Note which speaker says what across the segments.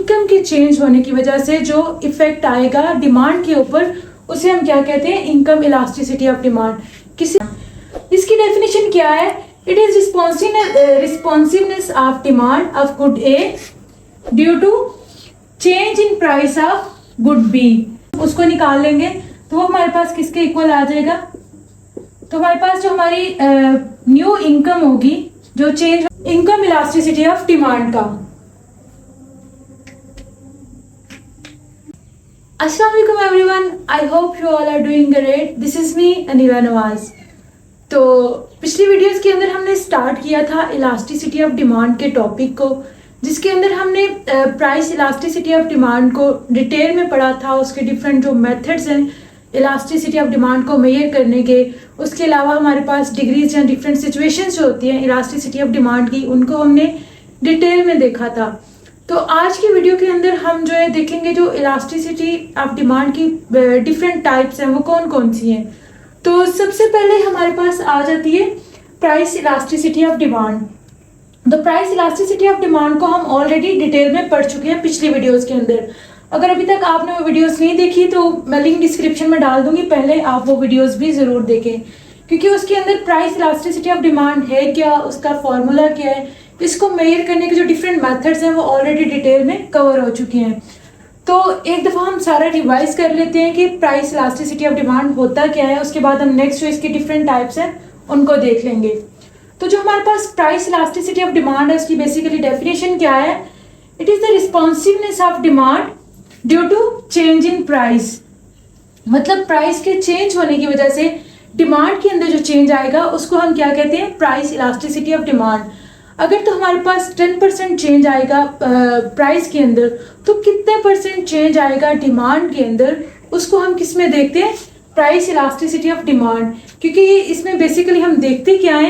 Speaker 1: Income के change होने की वजह से जो इफेक्ट आएगा डिमांड के ऊपर, उसे हम क्या कहते हैं, इनकम इलास्टिसिटी ऑफ डिमांड। इसकी डेफिनेशन क्या है? It is responsiveness of demand of good A due to change in price of good B. उसको निकाल लेंगे तो वो हमारे पास किसके इक्वल आ जाएगा? तो हमारे पास जो हमारी न्यू इनकम होगी, जो change income elasticity of demand का। अस्सलाम वालेकुम everyone, I hope you all are doing great. This is me Aniva Nawaz. तो पिछली वीडियोस के अंदर हमने स्टार्ट किया था इलास्टिसिटी ऑफ डिमांड के टॉपिक को, जिसके अंदर हमने प्राइस इलास्टिसिटी ऑफ डिमांड को डिटेल में पढ़ा था। उसके डिफरेंट जो मेथड्स हैं इलास्टिसिटी ऑफ डिमांड को मेजर करने के, उसके अलावा हमारे पास डिग्रीज या डिफरेंट सिचुएशंस जो होती हैं इलास्टिसिटी ऑफ डिमांड की, उनको हमने डिटेल में देखा था। तो आज की वीडियो के अंदर हम जो है देखेंगे जो इलास्टिसिटी ऑफ डिमांड की डिफरेंट टाइप्स हैं वो कौन कौन सी हैं। तो सबसे पहले हमारे पास आ जाती है प्राइस इलास्टिसिटी ऑफ डिमांड। तो प्राइस इलास्टिसिटी ऑफ डिमांड को हम ऑलरेडी डिटेल में पढ़ चुके हैं पिछली वीडियोस के अंदर। अगर अभी तक आपने वो वीडियोस नहीं देखी तो मैं लिंक डिस्क्रिप्शन में डाल दूंगी, पहले आप वो वीडियोस भी ज़रूर देखें, क्योंकि उसके अंदर प्राइस इलास्टिसिटी ऑफ डिमांड है क्या, उसका फॉर्मूला क्या है, इसको मेजर करने के जो डिफरेंट मेथड्स हैं वो ऑलरेडी डिटेल में कवर हो चुके हैं। तो एक दफ़ा हम सारा रिवाइज कर लेते हैं कि प्राइस इलास्टिसिटी ऑफ डिमांड होता क्या है, उसके बाद हम नेक्स्ट जो इसकी डिफरेंट टाइप्स हैं उनको देख लेंगे। तो जो हमारे पास प्राइस इलास्टिसिटी ऑफ डिमांड है उसकी बेसिकली डेफिनेशन क्या है? It is the responsiveness of demand due to change in price. मतलब प्राइस के चेंज होने की वजह से डिमांड के अंदर जो चेंज आएगा उसको हम क्या कहते हैं? Price elasticity of demand. अगर तो हमारे पास 10% चेंज आएगा प्राइस के अंदर, तो कितने परसेंट चेंज आएगा डिमांड के अंदर, उसको हम किस में देखते हैं? Price elasticity of demand. क्योंकि इसमें बेसिकली हम देखते क्या है,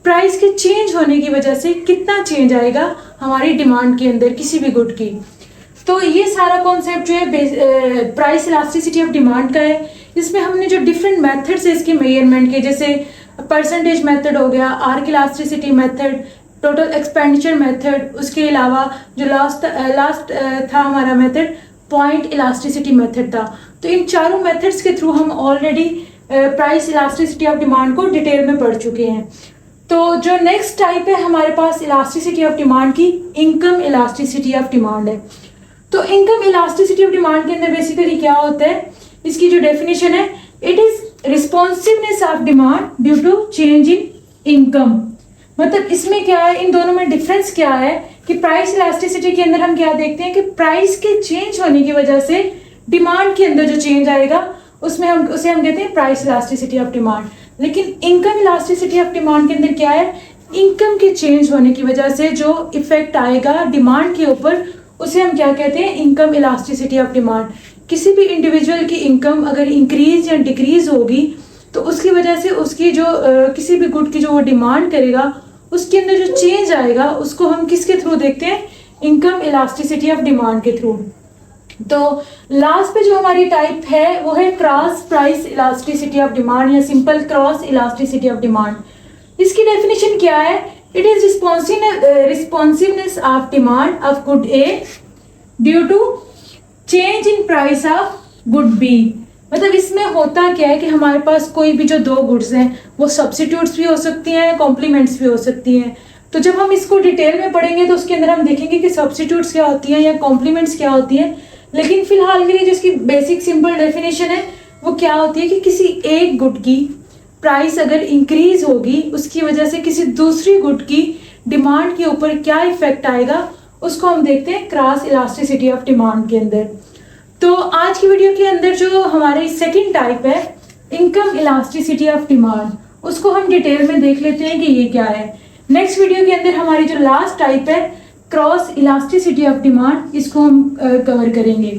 Speaker 1: प्राइस के चेंज होने की वजह से कितना चेंज आएगा हमारी डिमांड के अंदर किसी भी गुड की। तो ये सारा कॉन्सेप्ट जो है प्राइस इलास्टिसिटी ऑफ डिमांड का है। इसमें हमने जो डिफरेंट मेथड्स है इसके मेजरमेंट के, जैसे परसेंटेज मेथड हो गया, arc elasticity method, total expenditure method, उसके अलावा जो लास्ट था हमारा मेथड पॉइंट इलास्टिसिटी मेथड था। तो इन चारों मेथड्स के थ्रू हम already price elasticity of demand को डिटेल में पढ़ चुके हैं। तो जो नेक्स्ट टाइप है हमारे पास इलास्टिसिटी ऑफ डिमांड की, इनकम इलास्टिसिटी ऑफ डिमांड है। तो इनकम इलास्टिसिटी ऑफ डिमांड के अंदर बेसिकली क्या होता है, इसकी जो डेफिनेशन है, it is responsiveness of demand due to change in income. मतलब इसमें क्या है, इन दोनों में डिफरेंस क्या है कि प्राइस इलास्टिसिटी के अंदर हम क्या देखते हैं कि प्राइस के चेंज होने की वजह से डिमांड के अंदर जो चेंज आएगा उसे हम कहते हैं प्राइस इलास्टिसिटी ऑफ डिमांड। लेकिन इनकम इलास्टिसिटी ऑफ डिमांड के अंदर क्या है, इनकम के चेंज होने की वजह से जो इफेक्ट आएगा डिमांड के ऊपर, उसे हम क्या कहते हैं? Income elasticity of demand. किसी भी इंडिविजुअल की इनकम अगर इंक्रीज या डिक्रीज होगी तो उसकी वजह से उसकी जो किसी भी गुड की जो वो डिमांड करेगा उसके अंदर जो चेंज आएगा उसको हम किसके थ्रू देखते हैं? इनकम इलास्टिसिटी ऑफ डिमांड के थ्रू। तो लास्ट पे जो हमारी टाइप है वो है cross price elasticity of demand या simple cross elasticity of demand. इसकी डेफिनेशन क्या है? It is responsiveness of demand of good A due to change in price of good B. मतलब इसमें होता क्या है कि हमारे पास कोई भी जो दो गुड्स हैं वो सब्स्टिट्यूट्स भी हो सकती हैं, कॉम्प्लीमेंट्स भी हो सकती हैं। तो जब हम इसको डिटेल में पढ़ेंगे तो उसके अंदर हम देखेंगे कि सब्स्टिट्यूट्स क्या होती हैं या कॉम्प्लीमेंट्स क्या होती हैं। लेकिन फिलहाल के लिए जो इसकी बेसिक सिंपल डेफिनेशन है वो क्या होती है कि किसी एक गुड की प्राइस अगर इंक्रीज होगी उसकी वजह से किसी दूसरी गुड की डिमांड के ऊपर क्या इफेक्ट आएगा, उसको हम देखते हैं क्रॉस इलास्टिसिटी ऑफ डिमांड के अंदर। तो आज की वीडियो के अंदर जो हमारी सेकंड टाइप है इनकम इलास्टिसिटी ऑफ डिमांड, उसको हम डिटेल में देख लेते हैं कि ये क्या है। नेक्स्ट वीडियो के अंदर हमारी जो लास्ट टाइप है क्रॉस इलास्टिसिटी ऑफ डिमांड, इसको हम कवर करेंगे।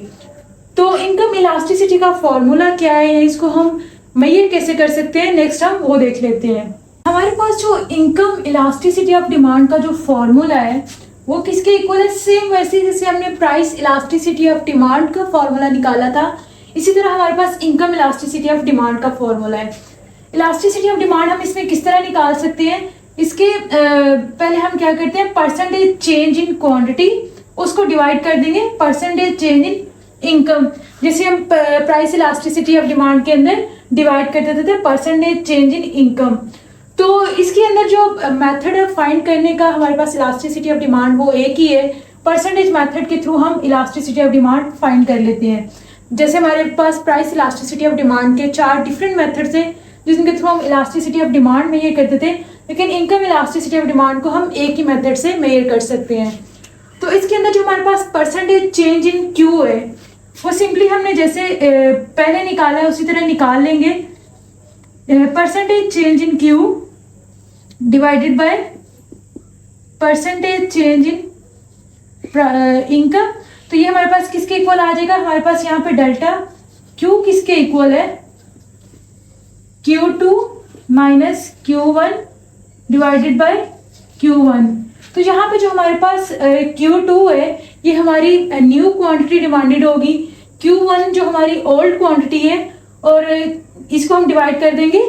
Speaker 1: तो इनकम इलास्टिसिटी का फॉर्मूला क्या है, इसको हम मेजर कैसे कर सकते हैं, नेक्स्ट हम वो देख लेते हैं। हमारे पास जो इनकम इलास्टिसिटी ऑफ डिमांड का जो फॉर्मूला है वो किसके इक्वल है? सेम वैसे जैसे हमने प्राइस इलास्टिसिटी ऑफ डिमांड का फॉर्मूला निकाला था, इसी तरह हमारे पास इनकम इलास्टिसिटी ऑफ डिमांड का फॉर्मूला है। इलास्टिसिटी ऑफ डिमांड हम इसमें किस तरह निकाल सकते हैं? इसके पहले हम क्या करते हैं, परसेंटेज चेंज इन क्वांटिटी उसको डिवाइड कर देंगे परसेंटेज चेंज इन इनकम, जैसे हम प्राइस इलास्टिसिटी ऑफ डिमांड के अंदर डिवाइड कर देते थे परसेंटेज चेंज इन इनकम। तो इसके अंदर जो मेथड है फाइंड करने का हमारे पास इलास्टिसिटी ऑफ डिमांड वो एक ही है, परसेंटेज मेथड के थ्रू हम इलास्टिसिटी ऑफ डिमांड फाइंड कर लेते हैं। जैसे हमारे पास प्राइस इलास्टिसिटी ऑफ डिमांड के 4 डिफरेंट मेथड्स हैं जिनके थ्रू हम इलास्टिसिटी ऑफ डिमांड मेजर करते थे, लेकिन इनकम इलास्टिसिटी ऑफ डिमांड को हम एक ही मेथड से मेजर कर सकते हैं। तो इसके अंदर जो हमारे पास परसेंटेज चेंज इन क्यू है वो सिंपली हमने जैसे पहले निकाला है उसी तरह निकाल लेंगे, percentage change in Q divided by percentage change in income. तो ये हमारे पास किसके इक्वल आ जाएगा, हमारे पास यहाँ पे डेल्टा क्यू किसके इक्वल है, Q2 minus Q1 divided by Q1। तो यहाँ पे जो हमारे पास Q2 है ये हमारी न्यू क्वांटिटी डिमांडेड होगी, Q1 जो हमारी ओल्ड क्वांटिटी है, और इसको हम डिवाइड कर देंगे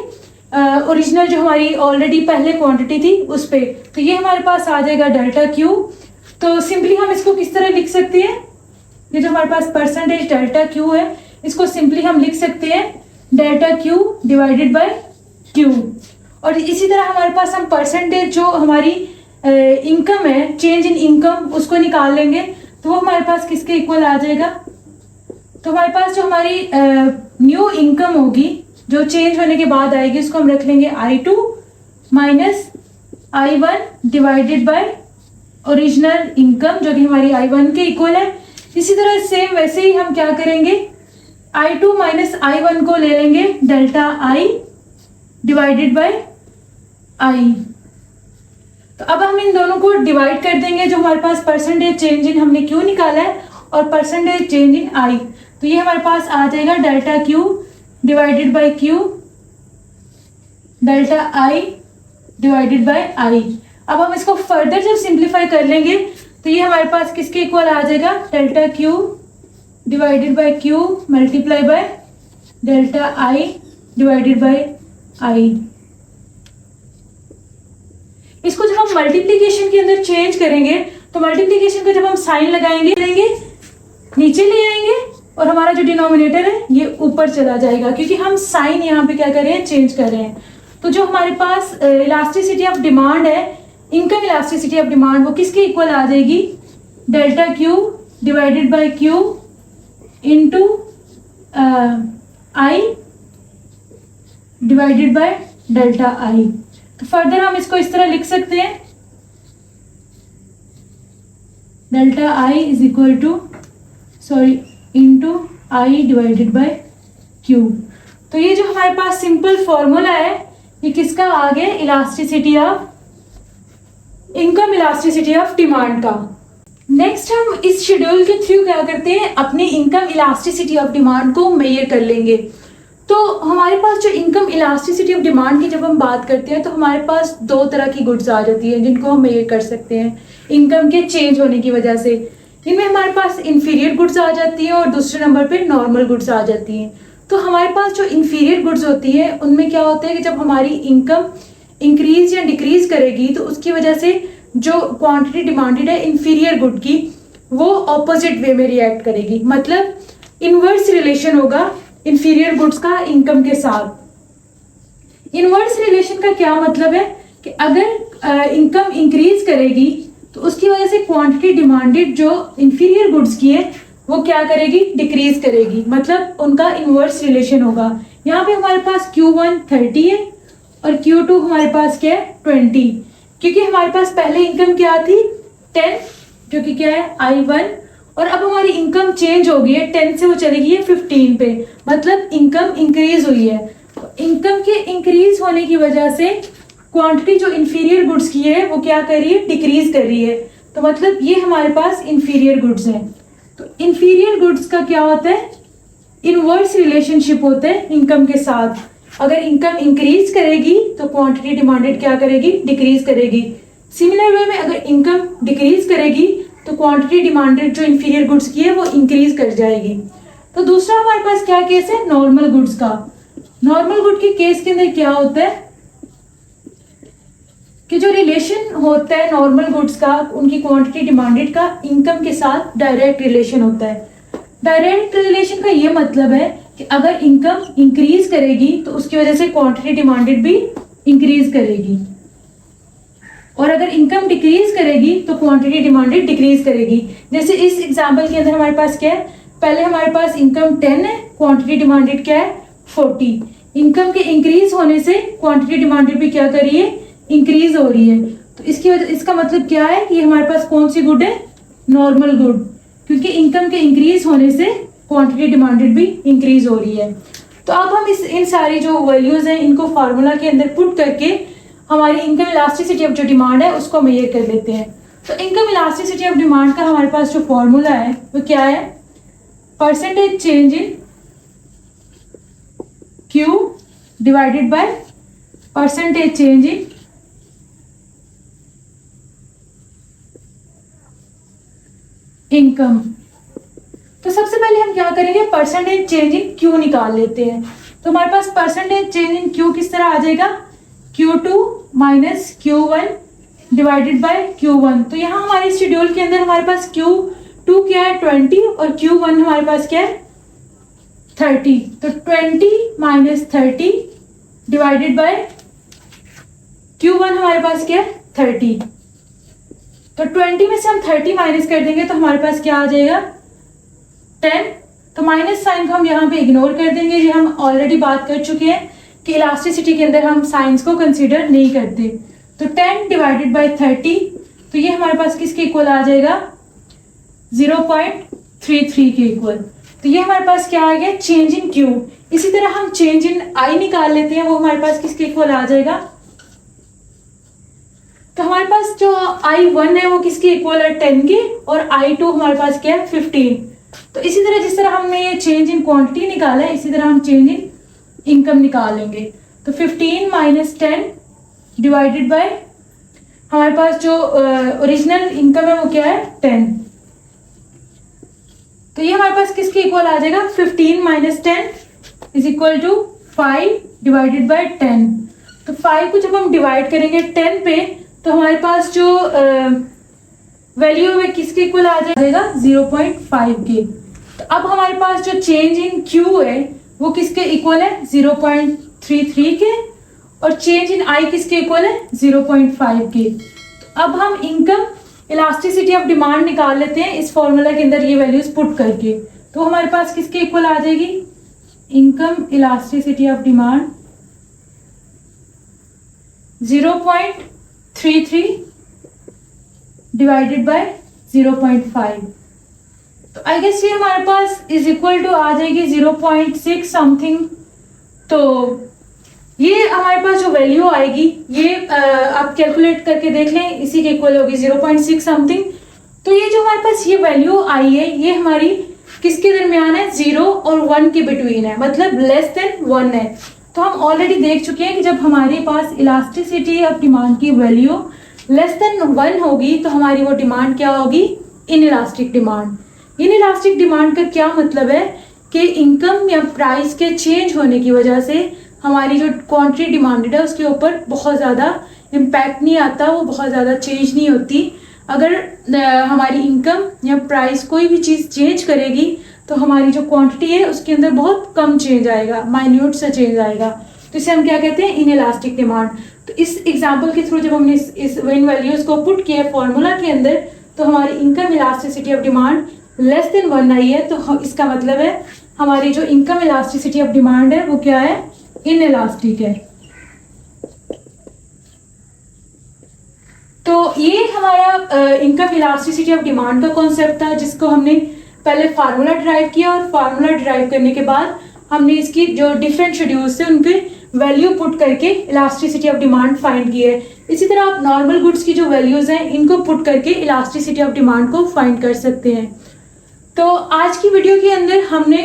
Speaker 1: ओरिजिनल जो हमारी ऑलरेडी पहले क्वांटिटी थी उस पे। तो ये हमारे पास आ जाएगा डेल्टा Q। तो सिंपली हम इसको किस तरह लिख सकते हैं, ये जो हमारे पास परसेंटेज डेल्टा Q है इसको सिंपली हम लिख सकते हैं delta Q divided by Q। और इसी तरह हमारे पास हम परसेंटेज जो हमारी इनकम है, चेंज इन इनकम, उसको निकाल लेंगे तो वो हमारे पास किसके इक्वल आ जाएगा। तो हमारे पास जो हमारी न्यू इनकम होगी जो चेंज होने के बाद आएगी उसको हम रख लेंगे I2 minus I1 divided by original income जो कि हमारी I1 के इक्वल है। इसी तरह सेम वैसे ही हम क्या करेंगे, I2 माइनस I1 को ले लेंगे delta I divided by I। तो अब हम इन दोनों को डिवाइड कर देंगे, जो हमारे पास परसेंटेज चेंज इन हमने क्यों निकाला है और परसेंटेज चेंज इन I। तो ये हमारे पास आ जाएगा delta Q divided by Q delta I divided by I। अब हम इसको फर्दर जब सिंप्लीफाई कर लेंगे तो ये हमारे पास किसके इक्वल आ जाएगा, delta Q divided by Q multiply by delta I divided by I। इसको जब हम मल्टीप्लिकेशन के अंदर चेंज करेंगे तो मल्टीप्लिकेशन का जब हम साइन लगाएंगे नीचे ले आएंगे और हमारा जो डिनोमिनेटर है ये ऊपर चला जाएगा, क्योंकि हम साइन यहाँ पे क्या कर रहे हैं, चेंज कर रहे हैं। तो जो हमारे पास इलास्टिसिटी ऑफ डिमांड है, इनकम इलास्टिसिटी ऑफ डिमांड, वो किसके इक्वल आ जाएगी, delta Q divided by Q into I divided by delta I। तो फर्दर हम इसको इस तरह लिख सकते हैं, delta I is equal two into I divided by Q। तो ये जो हमारे पास सिंपल फॉर्मूला है ये किसका आ गया, elasticity of income elasticity of demand का। नेक्स्ट हम इस शेड्यूल के थ्रू क्या करते हैं, अपनी इनकम इलास्टिसिटी ऑफ डिमांड को मेजर कर लेंगे। तो हमारे पास जो इनकम इलास्टिसिटी ऑफ डिमांड की जब हम बात करते हैं तो हमारे पास 2 तरह की गुड्स आ जाती है जिनको हम मेजर कर सकते हैं इनकम के चेंज होने की वजह से। इनमें हमारे पास इंफीरियर गुड्स आ जाती हैं और दूसरे नंबर पे नॉर्मल गुड्स आ जाती हैं। तो हमारे पास जो इंफीरियर गुड्स होती है उनमें क्या होता है कि जब हमारी इनकम इंक्रीज या डिक्रीज करेगी तो उसकी वजह से जो क्वांटिटी डिमांडेड है इंफीरियर गुड की वो ऑपोजिट वे में रिएक्ट करेगी, मतलब इनवर्स रिलेशन होगा इंफीरियर गुड्स का इनकम के साथ। इनवर्स रिलेशन का क्या मतलब है कि अगर इनकम इंक्रीज करेगी तो उसकी वजह से क्वांटिटी डिमांडेड जो इंफीरियर गुड्स की है वो क्या करेगी, डिक्रीज करेगी, मतलब उनका इनवर्स रिलेशन होगा। यहाँ पे हमारे पास Q1 30 है और Q2 हमारे पास क्या है 20, क्योंकि हमारे पास पहले इनकम क्या थी 10 जो कि क्या है I1, और अब हमारी इनकम चेंज हो गई है 10 से वो चली गई है 15 पे, मतलब इनकम इंक्रीज हुई है। तो इनकम के इंक्रीज होने की वजह से क्वांटिटी जो इंफीरियर गुड्स की है वो क्या कर रही है, डिक्रीज कर रही है। तो मतलब ये हमारे पास इंफीरियर गुड्स हैं। तो इंफीरियर गुड्स का क्या होता है, इनवर्स रिलेशनशिप होता है इनकम के साथ। अगर इनकम इंक्रीज करेगी तो क्वांटिटी डिमांडेड क्या करेगी, डिक्रीज करेगी। सिमिलर वे में अगर इनकम डिक्रीज करेगी तो क्वांटिटी डिमांडेड जो इंफीरियर गुड्स की है वो इंक्रीज कर जाएगी। तो दूसरा हमारे पास क्या केस है, नॉर्मल गुड्स का। नॉर्मल गुड के केस के अंदर क्या होता है कि जो रिलेशन होता है नॉर्मल गुड्स का, उनकी क्वांटिटी डिमांडेड का इनकम के साथ डायरेक्ट रिलेशन होता है। डायरेक्ट रिलेशन का ये मतलब है कि अगर इनकम इंक्रीज करेगी तो उसकी वजह से क्वांटिटी डिमांडेड भी इंक्रीज करेगी, और अगर इनकम डिक्रीज करेगी तो क्वांटिटी डिमांडेड डिक्रीज करेगी। जैसे इस एग्जांपल के अंदर हमारे पास क्या है, पहले हमारे पास इनकम 10 है, क्वांटिटी डिमांडेड क्या है 40। इनकम के इंक्रीज होने से क्वांटिटी डिमांडेड भी क्या कर रही है, इंक्रीज हो रही है। तो इसकी वजह, इसका मतलब क्या है कि हमारे पास कौन सी गुड है, नॉर्मल गुड, क्योंकि इनकम के इंक्रीज होने से क्वांटिटी डिमांडेड भी इंक्रीज हो रही है। तो अब हम इन सारी जो वैल्यूज हैं इनको फार्मूला के अंदर पुट करके हमारी इनकम इलास्टिसिटी ऑफ जो डिमांड है उसको मेजर कर लेते हैं। तो इनकम इलास्टिसिटी ऑफ डिमांड का हमारे पास जो फॉर्मूला है वो क्या है, percentage change in Q divided by percentage change in income. तो सबसे पहले हम क्या करेंगे, परसेंटेज चेंज इन क्यू निकाल लेते हैं। तो हमारे पास परसेंटेज चेंज इन क्यू किस तरह आ जाएगा, Q2 minus Q1 divided by Q1। तो यहाँ हमारे शेड्यूल के अंदर हमारे पास Q2 क्या है 20 और Q1 हमारे पास क्या है 30। तो 20 माइनस 30 डिवाइडेड बाय Q1 हमारे पास क्या है 30। तो 20 में से हम 30 माइनस कर देंगे तो हमारे पास क्या आ जाएगा 10। तो माइनस साइन को हम यहाँ पे इग्नोर कर देंगे, ये हम ऑलरेडी बात कर चुके हैं कि इलास्टिसिटी के अंदर हम साइंस को कंसीडर नहीं करते। तो 10 डिवाइडेड बाय 30, तो ये हमारे पास किसके इक्वल आ जाएगा 0.33 के इक्वल। तो ये हमारे पास क्या आ गया, चेंज इन क्यू। इसी तरह हम चेंज इन आई निकाल लेते हैं, वो हमारे पास किसके इक्वल आ जाएगा। तो हमारे पास जो I1 है वो किसके इक्वल है 10 के, और I2 हमारे पास क्या है 15। तो इसी तरह जिस तरह हमने ये चेंज इन क्वांटिटी निकाला है, इसी तरह हम चेंज इन इनकम निकालेंगे। तो 15 माइनस 10 डिवाइडेड बाय हमारे पास जो ओरिजिनल इनकम है वो क्या है 10। तो ये हमारे पास किसके इक्वल आ जाएगा, 15 minus 10 is equal to 5 divided by 10। तो 5 को जब हम डिवाइड करेंगे 10 पे तो हमारे पास जो वैल्यू है किसके इक्वल आ जाएगा 0.5 के। तो अब हमारे पास जो चेंज इन क्यू है वो किसके इक्वल है 0.33 के, और चेंज इन आई किसके इक्वल है 0.5 के। तो अब हम इनकम इलास्टिसिटी ऑफ डिमांड निकाल लेते हैं इस फॉर्मूला के अंदर ये वैल्यूज पुट करके। तो हमारे पास किसके इक्वल आ जाएगी, income elasticity of demand 0.33 divided by 0.5। तो आई गेस ये हमारे पास इज इक्वल टू आ जाएगी 0.6 समथिंग। तो ये हमारे पास जो वैल्यू आएगी ये आप कैलकुलेट करके देख लें, इसी के इक्वल होगी 0.6 समथिंग। तो ये जो हमारे पास ये वैल्यू आई है ये हमारी किसके दरमियान है, 0 और 1 के बिटवीन है, मतलब लेस देन 1 है। तो हम ऑलरेडी देख चुके हैं कि जब हमारे पास इलास्टिसिटी ऑफ डिमांड की वैल्यू लेस देन 1 होगी तो हमारी वो डिमांड क्या होगी, in elastic demand. In elastic demand का क्या मतलब है कि इनकम या प्राइस के चेंज होने की वजह से हमारी जो क्वांटिटी डिमांडेड है उसके ऊपर बहुत ज़्यादा इम्पैक्ट नहीं आता, वो बहुत ज़्यादा चेंज नहीं होती। अगर हमारी इनकम या प्राइस कोई भी चीज़ चेंज करेगी तो हमारी जो क्वांटिटी है उसके अंदर बहुत कम चेंज आएगा, माइन्यूट सा चेंज आएगा। तो इसे हम क्या कहते हैं, इन इलास्टिक डिमांड। तो इस एग्जाम्पल के थ्रू जब हमने इस इन वैल्यूज को पुट किया फॉर्मूला के अंदर तो हमारी income elasticity of demand less than 1 आई है। तो इसका मतलब है हमारी जो इनकम इलास्टिसिटी ऑफ डिमांड है वो क्या है, इन इलास्टिक है। तो ये हमारा इनकम इलास्टिसिटी ऑफ डिमांड का कॉन्सेप्ट था जिसको हमने पहले फार्मूला डिराइव किया, और फार्मूला डिराइव करने के बाद हमने इसकी जो डिफरेंट शेड्यूल्स थे उनके वैल्यू पुट करके इलास्टिसिटी ऑफ डिमांड फाइंड की है। इसी तरह आप नॉर्मल गुड्स की जो वैल्यूज हैं इनको पुट करके इलास्टिसिटी ऑफ डिमांड को फाइंड कर सकते हैं। तो आज की वीडियो के अंदर हमने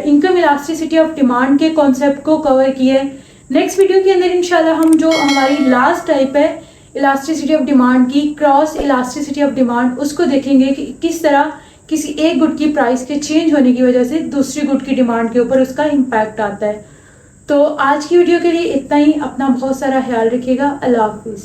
Speaker 1: इनकम इलास्टिसिटी ऑफ डिमांड के कॉन्सेप्ट को कवर किया है। नेक्स्ट वीडियो के अंदर इंशाल्लाह हम जो हमारी लास्ट टाइप है इलास्टिसिटी ऑफ डिमांड की, क्रॉस इलास्टिसिटी ऑफ डिमांड, उसको देखेंगे कि किस तरह किसी एक गुड की प्राइस के चेंज होने की वजह से दूसरी गुड की डिमांड के ऊपर उसका इम्पैक्ट आता है। तो आज की वीडियो के लिए इतना ही। अपना बहुत सारा ख्याल रखिएगा। अल्लाह हाफिज़।